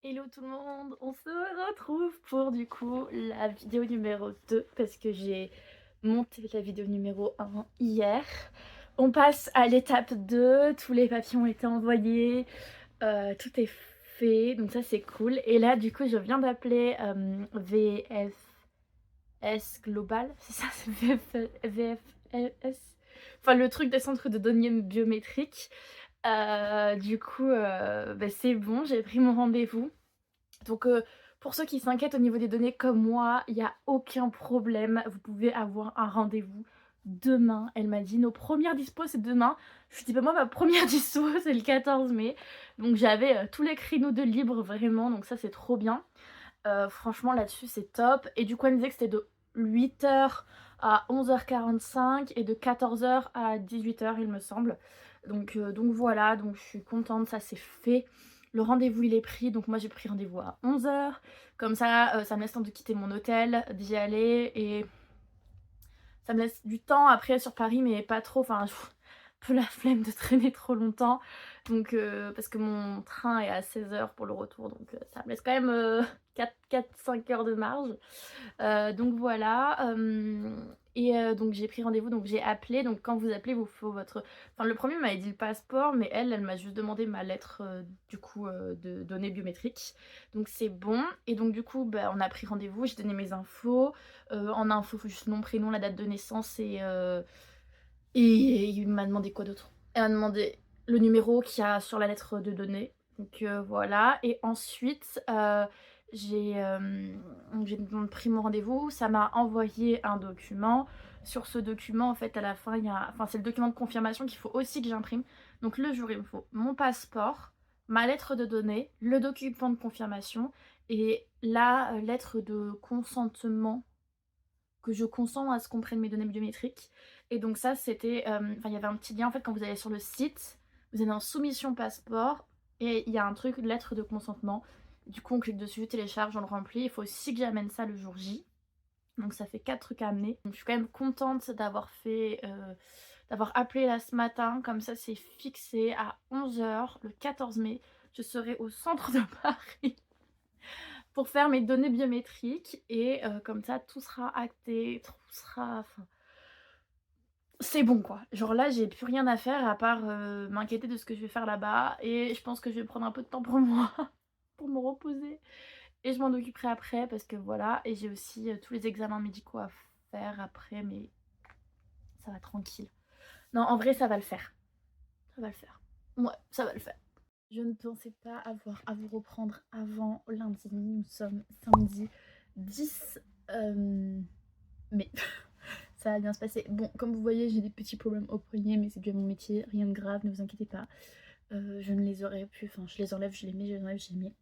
Hello tout le monde, on se retrouve pour du coup la vidéo numéro 2 parce que j'ai monté la vidéo numéro 1 hier. On passe à l'étape 2, tous les papiers ont été envoyés, tout est fait, donc ça c'est cool. Et là du coup je viens d'appeler VFS Global, c'est ça, c'est VFS, enfin le truc des centres de données biométriques. Du coup, c'est bon, j'ai pris mon rendez-vous. Donc, pour ceux qui s'inquiètent au niveau des données comme moi, il y a aucun problème. Vous pouvez avoir un rendez-vous demain. Elle m'a dit: «Nos premières dispos, c'est demain». Je lui dis: «Bah, moi, ma première dispo, c'est le 14 mai». Donc j'avais, tous les créneaux de libre vraiment, donc ça, c'est trop bien. Franchement, là-dessus, c'est top. Et du coup, elle me disait que c'était de 8h à 11h45 et de 14h à 18h, il me semble. Donc voilà, donc je suis contente, ça c'est fait. Le rendez-vous il est pris, donc moi j'ai pris rendez-vous à 11h. Comme ça, ça me laisse le temps de quitter mon hôtel, d'y aller et ça me laisse du temps après sur Paris, mais pas trop. Enfin, un peu la flemme de traîner trop longtemps. Donc, parce que mon train est à 16h pour le retour, donc ça me laisse quand même 4-5 heures de marge. Donc voilà. Donc j'ai pris rendez-vous, donc j'ai appelé. Donc quand vous appelez, vous faut votre. Enfin, le premier m'avait dit le passeport, mais elle m'a juste demandé ma lettre du coup de données biométriques. Donc c'est bon. Et donc du coup, on a pris rendez-vous, j'ai donné mes infos. En info, faut juste nom, prénom, la date de naissance et il m'a demandé quoi d'autre? Elle m'a demandé le numéro qu'il y a sur la lettre de données. Donc voilà. Et ensuite, j'ai pris mon rendez-vous. Ça m'a envoyé un document. Sur ce document, en fait, à la fin, il y a. Enfin, c'est le document de confirmation qu'il faut aussi que j'imprime. Donc le jour, il me faut mon passeport, ma lettre de données, le document de confirmation et la lettre de consentement que je consens à ce qu'on prenne mes données biométriques. Et donc ça, c'était, enfin, il y avait un petit lien en fait quand vous allez sur le site, vous allez en soumission passeport et il y a un truc, lettre de consentement. Du coup, on clique dessus, je télécharge, on le remplit. Il faut aussi que j'amène ça le jour J. Donc ça fait 4 trucs à amener. Donc je suis quand même contente d'avoir fait, d'avoir appelé là ce matin. Comme ça, c'est fixé à 11h le 14 mai. Je serai au centre de Paris pour faire mes données biométriques et comme ça tout sera acté, tout sera enfin c'est bon quoi. Genre là, j'ai plus rien à faire à part, m'inquiéter de ce que je vais faire là-bas et je pense que je vais prendre un peu de temps pour moi, pour me reposer et je m'en occuperai après parce que voilà. Et j'ai aussi, tous les examens médicaux à faire après, mais ça va tranquille. Non, en vrai, ça va le faire. Ça va le faire. Ouais, ça va le faire. Je ne pensais pas avoir à vous reprendre avant lundi. Nous sommes samedi 10 mai. Ça va bien se passer. Bon, comme vous voyez, j'ai des petits problèmes au poignet, mais c'est dû à mon métier, rien de grave, ne vous inquiétez pas. Je ne les aurais plus, enfin je les enlève, je les mets, je les enlève, je les mets.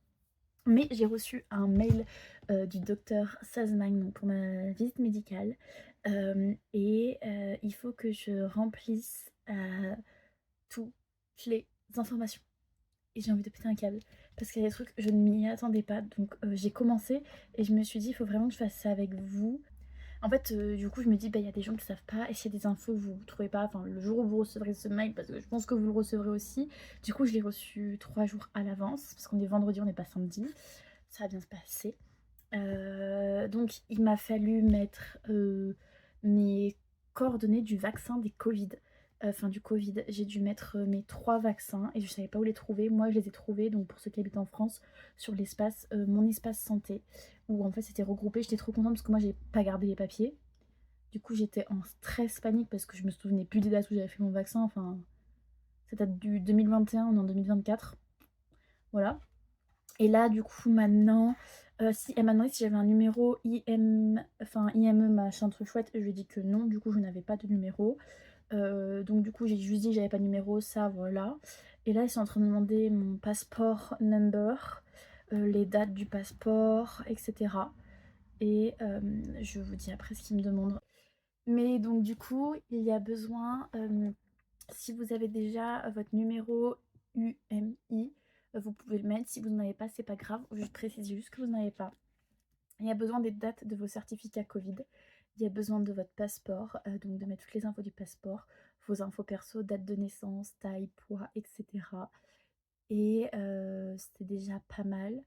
Mais j'ai reçu un mail du docteur Sazman donc pour ma visite médicale. Il faut que je remplisse toutes les informations. Et j'ai envie de péter un câble. Parce qu'il y a des trucs, je ne m'y attendais pas. Donc j'ai commencé et je me suis dit, il faut vraiment que je fasse ça avec vous. En fait, du coup, je me dis, il y a des gens qui savent pas, et s'il y a des infos que vous ne trouvez pas, enfin, le jour où vous recevrez ce mail, parce que je pense que vous le recevrez aussi, du coup, je l'ai reçu 3 jours à l'avance, parce qu'on est vendredi, on n'est pas samedi, ça va bien se passer. Donc, il m'a fallu mettre mes coordonnées du vaccin des Covid. Enfin, du Covid, j'ai dû mettre mes 3 vaccins et je savais pas où les trouver. Moi, je les ai trouvés, donc pour ceux qui habitent en France, sur l'espace, mon espace santé, où en fait c'était regroupé. J'étais trop contente parce que moi, j'ai pas gardé les papiers. Du coup, j'étais en stress panique parce que je me souvenais plus des dates où j'avais fait mon vaccin. Enfin, ça date du 2021, on est en 2024. Voilà. Et là, du coup, maintenant, si elle m'a demandé si j'avais un numéro IME, machin truc chouette, je lui ai dit que non, du coup, je n'avais pas de numéro. Donc, du coup, j'ai juste dit que j'avais pas de numéro, ça, voilà. Et là, ils sont en train de me demander mon passeport number, les dates du passeport, etc. Et je vous dis après ce qu'ils me demandent. Mais donc, du coup, il y a besoin, si vous avez déjà votre numéro UMI, vous pouvez le mettre. Si vous n'en avez pas, c'est pas grave. Je précise juste que vous n'en avez pas. Il y a besoin des dates de vos certificats Covid. Il y a besoin de votre passeport, donc de mettre toutes les infos du passeport, vos infos perso, date de naissance, taille, poids, etc. Et c'est déjà pas mal.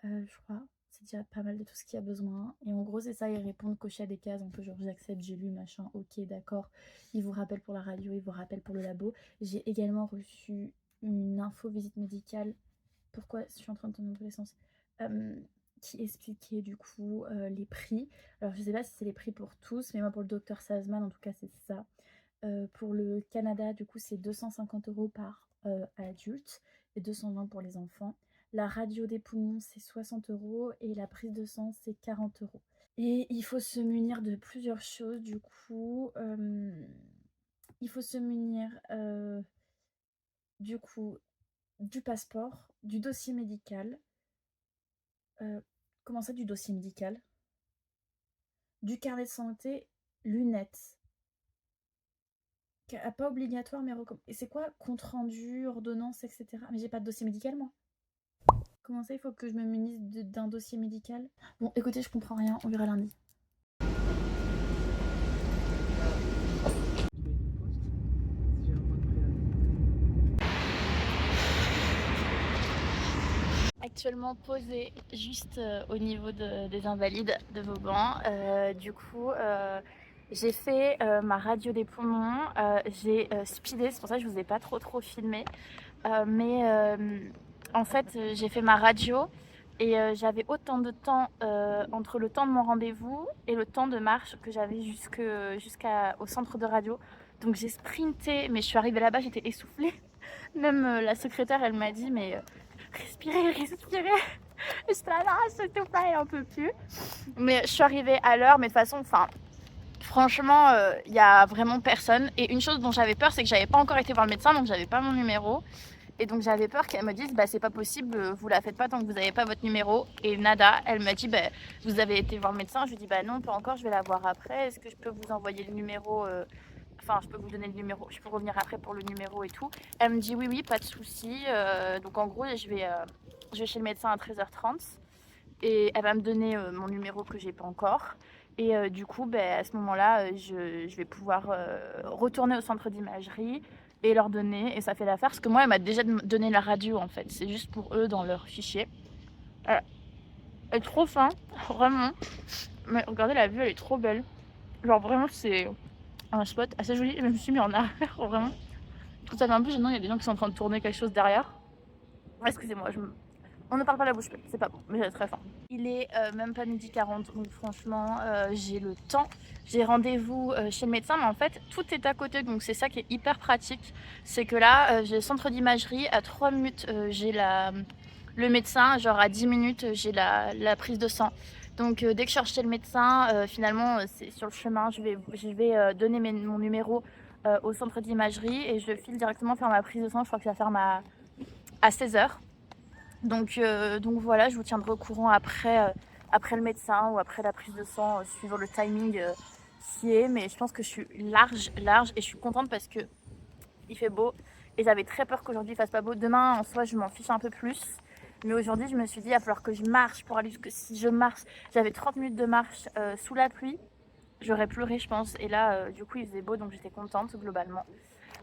Je crois. C'est déjà pas mal de tout ce qu'il y a besoin. Et en gros, c'est ça, ils répondent, cocher à des cases, un peu genre j'accepte, j'ai lu, machin, ok, d'accord. Ils vous rappellent pour la radio, ils vous rappellent pour le labo. J'ai également reçu une info visite médicale. Pourquoi je suis en train de tourner dans tous les sens, euh, qui expliquait du coup les prix. Alors je sais pas si c'est les prix pour tous, mais moi pour le docteur Salzman, en tout cas, c'est ça. Pour le Canada, du coup, c'est 250 € par adulte et 220 pour les enfants. La radio des poumons, c'est 60 € et la prise de sang, c'est 40 €. Et il faut se munir de plusieurs choses, du coup. Il faut se munir, du coup, du passeport, du dossier médical. Comment ça, du dossier médical? Du carnet de santé, lunettes. Pas obligatoire, mais recommandé. Et c'est quoi? Compte rendu, ordonnance, etc. Mais j'ai pas de dossier médical, moi. Comment ça, il faut que je me munisse d'un dossier médical? Bon, écoutez, je comprends rien, on verra lundi. Actuellement posée juste au niveau des invalides de Vauban. Du coup, j'ai fait ma radio des poumons, j'ai speedé, c'est pour ça que je vous ai pas trop filmé. Mais en fait, j'ai fait ma radio et j'avais autant de temps entre le temps de mon rendez-vous et le temps de marche que j'avais jusqu'au centre de radio. Donc j'ai sprinté, mais je suis arrivée là-bas, j'étais essoufflée. Même la secrétaire, elle m'a dit, mais respirez. J'étais là, s'il te plaît, un peu plus. Mais je suis arrivée à l'heure, mais de toute façon, franchement, il y a vraiment personne. Et une chose dont j'avais peur, c'est que j'avais pas encore été voir le médecin, donc j'avais pas mon numéro. Et donc j'avais peur qu'elle me dise, bah c'est pas possible, vous la faites pas tant que vous n'avez pas votre numéro. Et nada, elle m'a dit, bah vous avez été voir le médecin. Je lui dis, bah non, pas encore, je vais la voir après. Est-ce que je peux vous envoyer le numéro Enfin, je peux vous donner le numéro, je peux revenir après pour le numéro et tout. Elle me dit, oui, pas de souci. Donc en gros, je vais chez le médecin à 13h30 et elle va me donner mon numéro que j'ai pas encore. Et du coup, à ce moment-là, je vais pouvoir retourner au centre d'imagerie et leur donner. Et ça fait l'affaire parce que moi, elle m'a déjà donné la radio en fait. C'est juste pour eux dans leur fichier. Elle est trop fin, vraiment. Mais regardez la vue, elle est trop belle. Genre vraiment, c'est un spot assez joli. Et je me suis mis en arrière, vraiment. Je trouve ça fait un peu gênant, il y a des gens qui sont en train de tourner quelque chose derrière. Excusez-moi, on ne parle pas la bouche pleine, c'est pas bon, mais j'ai très faim. Il est même pas midi 40, donc franchement, j'ai le temps. J'ai rendez-vous chez le médecin, mais en fait, tout est à côté, donc c'est ça qui est hyper pratique. C'est que là, j'ai le centre d'imagerie, à 3 minutes, j'ai le médecin, genre à 10 minutes, j'ai la prise de sang. Donc dès que je cherche chez le médecin, finalement, c'est sur le chemin, je vais donner mon numéro au centre d'imagerie et je file directement faire ma prise de sang. Je crois que ça va faire à 16h. Donc voilà, je vous tiendrai au courant après le médecin ou après la prise de sang, suivant le timing qui est. Mais je pense que je suis large et je suis contente parce que il fait beau. Et j'avais très peur qu'aujourd'hui il fasse pas beau. Demain, en soi, je m'en fiche un peu plus. Mais aujourd'hui, je me suis dit, il va falloir que je marche pour aller jusque si je marche. J'avais 30 minutes de marche sous la pluie. J'aurais pleuré, je pense. Et là, du coup, il faisait beau, donc j'étais contente globalement.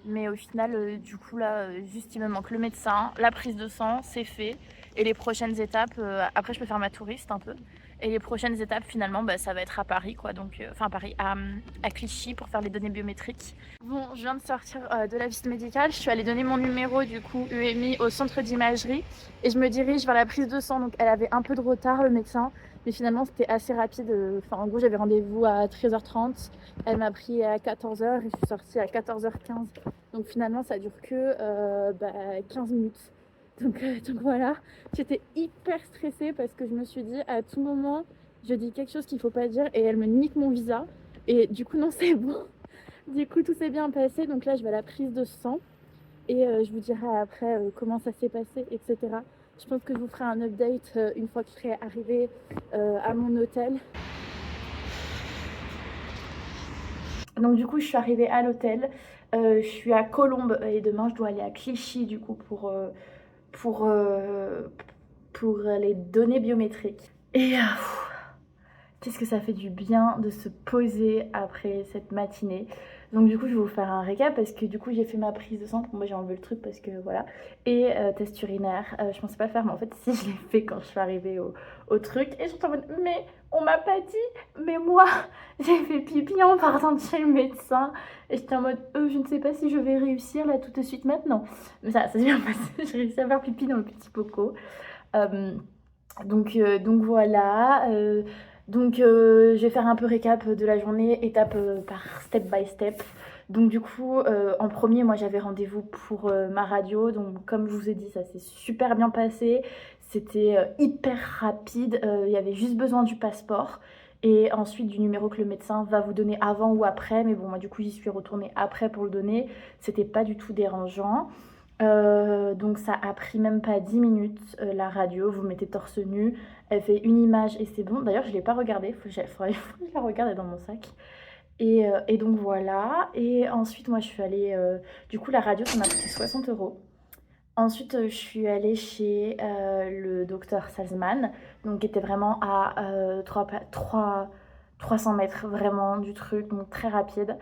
Mais au final, du coup, là, juste il me manque le médecin, la prise de sang, c'est fait. Et les prochaines étapes, après, je peux faire ma touriste un peu. Et les prochaines étapes, finalement, ça va être à Paris, quoi. Donc, enfin, à Paris, à Clichy pour faire les données biométriques. Bon, je viens de sortir de la visite médicale. Je suis allée donner mon numéro, du coup, UMI, au centre d'imagerie. Et je me dirige vers la prise de sang. Donc, elle avait un peu de retard, le médecin. Mais finalement, c'était assez rapide. Enfin, en gros, j'avais rendez-vous à 13h30. Elle m'a pris à 14h et je suis sortie à 14h15. Donc finalement, ça dure que 15 minutes. Donc voilà, j'étais hyper stressée parce que je me suis dit à tout moment, je dis quelque chose qu'il faut pas dire et elle me nique mon visa. Et du coup, non, c'est bon. Du coup, tout s'est bien passé. Donc là, je vais à la prise de sang et je vous dirai après comment ça s'est passé, etc. Je pense que je vous ferai un update une fois que je serai arrivée à mon hôtel. Donc du coup, je suis arrivée à l'hôtel. Je suis à Colombes et demain, je dois aller à Clichy du coup pour les données biométriques. Et qu'est-ce que ça fait du bien de se poser après cette matinée. Donc du coup, je vais vous faire un récap parce que du coup, j'ai fait ma prise de sang. Pour moi, j'ai enlevé le truc parce que voilà. Et test urinaire. Je pensais pas le faire, mais en fait, si, je l'ai fait quand je suis arrivée au truc. Et je suis en mode, mais on m'a pas dit. Mais moi, j'ai fait pipi en partant de chez le médecin. Et j'étais en mode, je ne sais pas si je vais réussir là tout de suite maintenant. Mais ça s'est bien passé. J'ai réussi à faire pipi dans le petit poco. Donc voilà. Je vais faire un peu récap de la journée, étape par step by step. Donc du coup, en premier, moi j'avais rendez-vous pour ma radio. Donc comme je vous ai dit, ça s'est super bien passé. C'était hyper rapide. Il y avait juste besoin du passeport. Et ensuite du numéro que le médecin va vous donner avant ou après. Mais bon, moi du coup, j'y suis retournée après pour le donner. C'était pas du tout dérangeant. Donc ça a pris même pas 10 minutes, la radio, vous mettez torse nu, elle fait une image et c'est bon. D'ailleurs, je l'ai pas regardée, faudrait que je la regarde, elle est dans mon sac. Et donc voilà. Et ensuite, moi, je suis allée. Du coup, la radio, ça m'a coûté 60 euros. Ensuite, je suis allée chez le docteur Salzman, donc qui était vraiment à 300 mètres vraiment du truc, donc très rapide.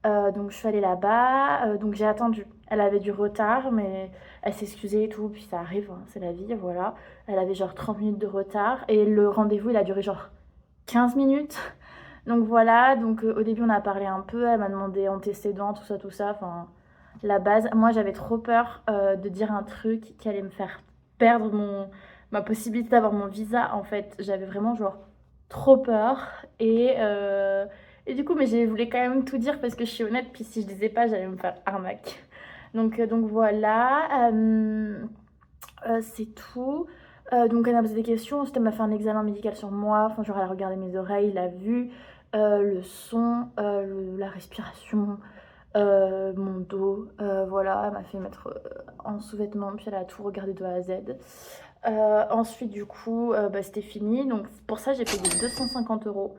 Donc je suis allée là-bas, donc j'ai attendu. Elle avait du retard, mais elle s'est excusée et tout, puis ça arrive, hein, c'est la vie, voilà. Elle avait genre 30 minutes de retard et le rendez-vous, il a duré genre 15 minutes. Donc voilà, donc au début on a parlé un peu, elle m'a demandé antécédents, tout ça, enfin la base. Moi j'avais trop peur de dire un truc qui allait me faire perdre ma possibilité d'avoir mon visa en fait. J'avais vraiment genre trop peur et du coup mais je voulais quand même tout dire parce que je suis honnête, puis si je disais pas j'allais me faire arnaque. Donc voilà, c'est tout. Donc elle m'a posé des questions, ensuite elle m'a fait un examen médical sur moi, enfin genre elle a regardé mes oreilles, la vue, le son, la respiration, mon dos, voilà, elle m'a fait mettre en sous-vêtements, puis elle a tout regardé de A à Z. Ensuite du coup, c'était fini, donc pour ça j'ai payé 250 euros.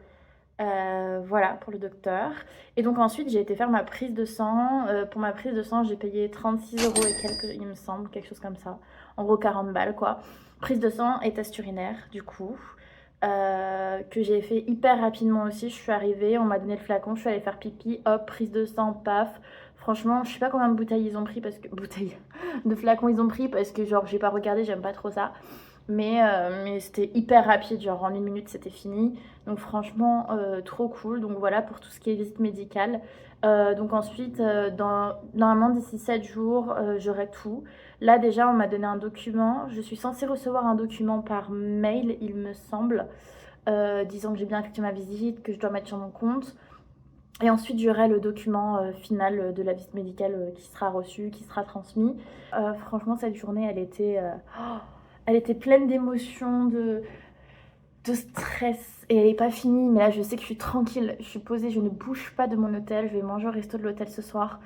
Voilà pour le docteur. Et donc ensuite j'ai été faire ma prise de sang. Pour ma prise de sang j'ai payé 36 euros et quelques, il me semble, quelque chose comme ça. En gros 40 balles quoi. Prise de sang et test urinaire du coup. Que j'ai fait hyper rapidement aussi. Je suis arrivée, on m'a donné le flacon, je suis allée faire pipi, hop, prise de sang, paf. Franchement, je sais pas combien de bouteilles ils ont pris parce que. Bouteilles de flacons ils ont pris parce que genre j'ai pas regardé, j'aime pas trop ça. Mais c'était hyper rapide, genre en une minute c'était fini. Donc franchement, trop cool. Donc voilà pour tout ce qui est visite médicale. Donc ensuite, normalement d'ici 7 jours, j'aurai tout. Là déjà, on m'a donné un document. Je suis censée recevoir un document par mail, il me semble, disant que j'ai bien effectué ma visite, que je dois mettre sur mon compte. Et ensuite, j'aurai le document final de la visite médicale qui sera reçu, qui sera transmis. Franchement, cette journée, elle était pleine d'émotions, de stress. Et elle n'est pas finie, mais là, je sais que je suis tranquille. Je suis posée, je ne bouge pas de mon hôtel. Je vais manger au resto de l'hôtel ce soir.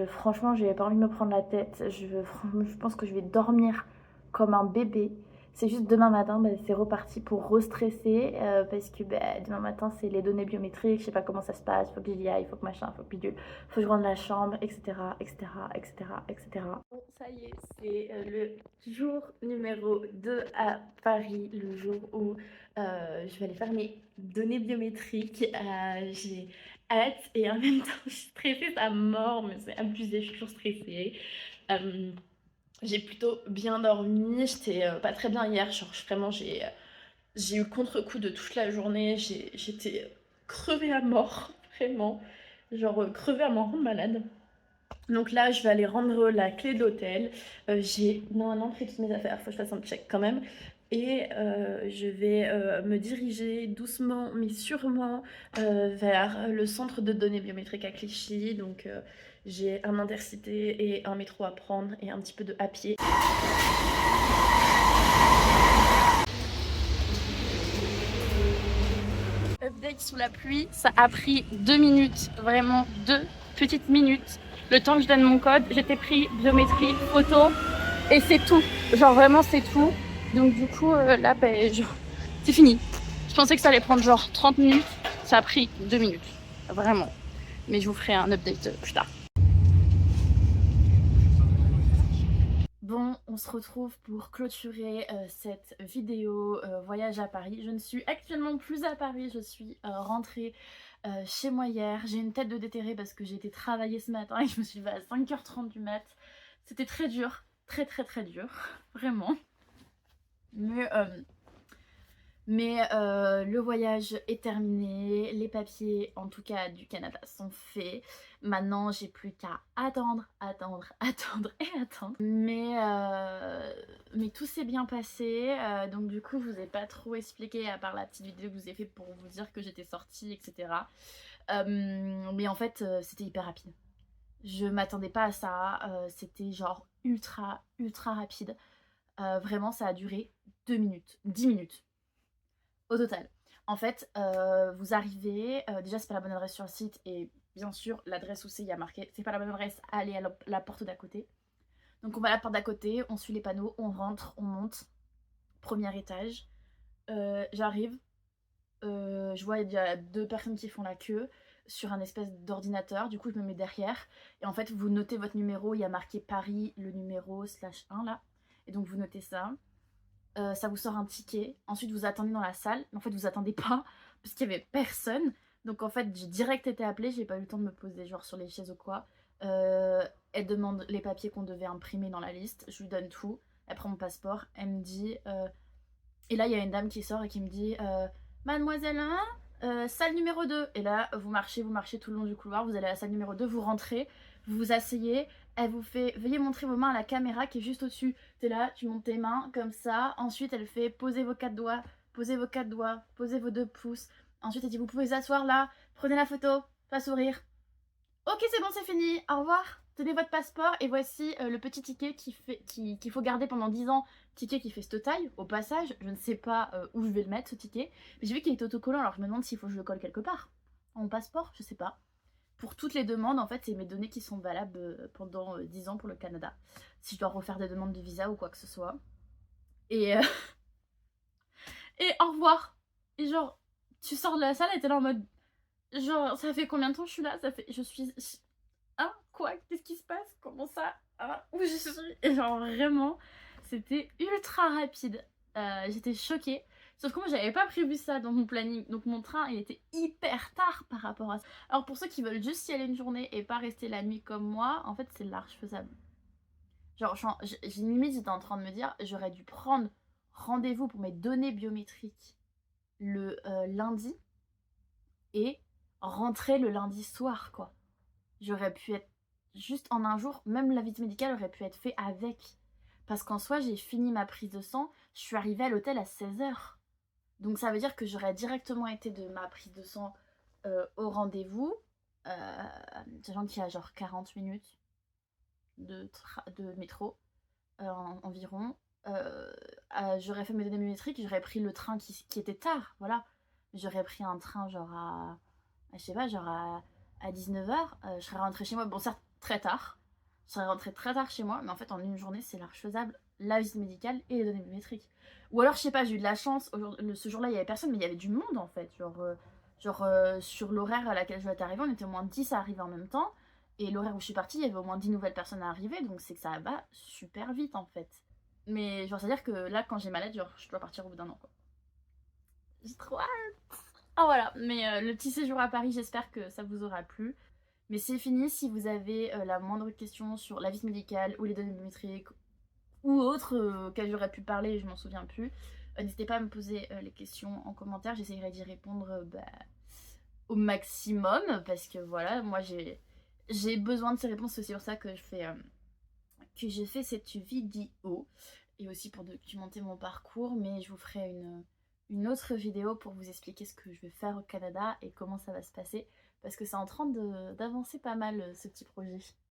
Franchement, je n'avais pas envie de me prendre la tête. Je pense que je vais dormir comme un bébé. C'est juste demain matin, c'est reparti pour restresser parce que demain matin, c'est les données biométriques. Je sais pas comment ça se passe. Il faut que j'y aille, il faut que machin, il faut que bidule, il faut que je rentre la chambre, etc. etc. etc. etc. Bon, ça y est, c'est le jour numéro 2 à Paris, le jour où je vais aller faire mes données biométriques. J'ai hâte et en même temps, je suis stressée, ça mord, mais c'est abusé, je suis toujours stressée. Euh, j'ai plutôt bien dormi, j'étais pas très bien hier, genre vraiment j'ai eu contre-coup de toute la journée, j'étais crevée à mort, vraiment, genre crevée à m'en rendre malade. Donc là, je vais aller rendre la clé d'hôtel. J'ai normalement pris toutes mes affaires, faut que je fasse un check quand même. Et je vais me diriger doucement mais sûrement vers le centre de données biométriques à Clichy. Donc j'ai un intercité et un métro à prendre et un petit peu de à pied. Update sous la pluie, ça a pris 2 minutes, vraiment 2 petites minutes. Le temps que je donne mon code, j'étais pris biométrie, photo et c'est tout. Genre vraiment c'est tout. Donc du coup là c'est fini. Je pensais que ça allait prendre genre 30 minutes, ça a pris 2 minutes. Vraiment. Mais je vous ferai un update plus tard. Bon, on se retrouve pour clôturer cette vidéo voyage à Paris. Je ne suis actuellement plus à Paris, je suis rentrée chez moi hier. J'ai une tête de déterrée parce que j'ai été travailler ce matin et je me suis levée à 5h30 du mat. C'était très dur, très très très dur, vraiment. Mais le voyage est terminé, les papiers en tout cas du Canada sont faits. Maintenant j'ai plus qu'à attendre, attendre, attendre et attendre. Mais tout s'est bien passé, donc du coup je vous ai pas trop expliqué à part la petite vidéo que je vous ai fait pour vous dire que j'étais sortie, etc. Mais en fait c'était hyper rapide. Je m'attendais pas à ça, c'était genre ultra rapide. Vraiment ça a duré 2 minutes, 10 minutes. Au total. En fait, vous arrivez, déjà c'est pas la bonne adresse sur le site et bien sûr l'adresse où c'est il y a marqué c'est pas la bonne adresse, allez à la porte d'à côté. Donc on va à la porte d'à côté, on suit les panneaux, on rentre, on monte, premier étage. J'arrive, je vois il y a 2 personnes qui font la queue sur un espèce d'ordinateur, du coup je me mets derrière et en fait vous notez votre numéro, il y a marqué Paris, le numéro /1 là, et donc vous notez ça. Ça vous sort un ticket, ensuite vous attendez dans la salle, mais en fait vous attendez pas parce qu'il y avait personne, donc en fait j'ai direct été appelée, j'ai pas eu le temps de me poser genre sur les chaises ou quoi. Elle demande les papiers qu'on devait imprimer dans la liste, je lui donne tout, elle prend mon passeport, elle me dit et là il y a une dame qui sort et qui me dit mademoiselle 1, salle numéro 2, et là vous marchez tout le long du couloir, vous allez à la salle numéro 2, vous rentrez, vous vous asseyez, elle vous fait veuillez montrer vos mains à la caméra qui est juste au-dessus. T'es là, tu montes tes mains comme ça. Ensuite, elle fait posez vos 4 doigts, posez vos 4 doigts, posez vos 2 pouces. Ensuite, elle dit vous pouvez vous asseoir là, prenez la photo, pas sourire. Ok, c'est bon, c'est fini, au revoir. Tenez votre passeport et voici le petit ticket qu'il faut garder pendant 10 ans. Ticket qui fait cette taille, au passage. Je ne sais pas où je vais le mettre ce ticket. Mais j'ai vu qu'il est autocollant, alors je me demande s'il faut que je le colle quelque part. Mon passeport, je sais pas. Pour toutes les demandes, en fait, c'est mes données qui sont valables pendant 10 ans pour le Canada. Si je dois refaire des demandes de visa ou quoi que ce soit. Et, et au revoir. Et genre, tu sors de la salle et t'es là en mode... Genre, ça fait combien de temps que je suis là? Ça fait... Je suis... Hein? Quoi? Qu'est-ce qui se passe? Comment ça? Hein? Où je suis? Et genre, vraiment, c'était ultra rapide. J'étais choquée. Sauf que moi, j'avais pas prévu ça dans mon planning. Donc mon train, il était hyper tard par rapport à ça. Alors pour ceux qui veulent juste y aller une journée et pas rester la nuit comme moi, en fait, c'est large faisable. Genre, j'ai limite, j'étais en train de me dire, j'aurais dû prendre rendez-vous pour mes données biométriques le lundi et rentrer le lundi soir, quoi. J'aurais pu être juste en un jour, même la visite médicale aurait pu être fait avec. Parce qu'en soi, j'ai fini ma prise de sang, je suis arrivée à l'hôtel à 16h. Donc ça veut dire que j'aurais directement été de ma prise de sang au rendez-vous, sachant qu'il y a genre 40 minutes de métro environ. J'aurais fait mes données biométriques, j'aurais pris le train qui était tard, voilà. J'aurais pris un train genre je sais pas, genre à 19h, je serais rentrée chez moi, bon certes très tard, je serais rentrée très tard chez moi, mais en fait en une journée c'est large faisable, la visite médicale et les données biométriques. Ou alors je sais pas, j'ai eu de la chance, ce jour-là il y avait personne, mais il y avait du monde en fait, genre sur l'horaire à laquelle je vais être arrivée, on était au moins 10 à arriver en même temps, et l'horaire où je suis partie, il y avait au moins 10 nouvelles personnes à arriver, donc c'est que ça va super vite en fait. Mais genre c'est-à-dire que là quand j'ai malade, genre je dois partir au bout d'un an quoi. J'ai trop hâte. Ah voilà, mais le petit séjour à Paris, j'espère que ça vous aura plu. Mais c'est fini, si vous avez la moindre question sur la visite médicale ou les données biométriques ou autre auquel j'aurais pu parler, je m'en souviens plus, n'hésitez pas à me poser les questions en commentaire, j'essaierai d'y répondre au maximum parce que voilà, moi j'ai besoin de ces réponses, c'est aussi pour ça que j'ai fait cette vidéo et aussi pour documenter mon parcours, mais je vous ferai une autre vidéo pour vous expliquer ce que je vais faire au Canada et comment ça va se passer parce que c'est en train d'avancer pas mal ce petit projet.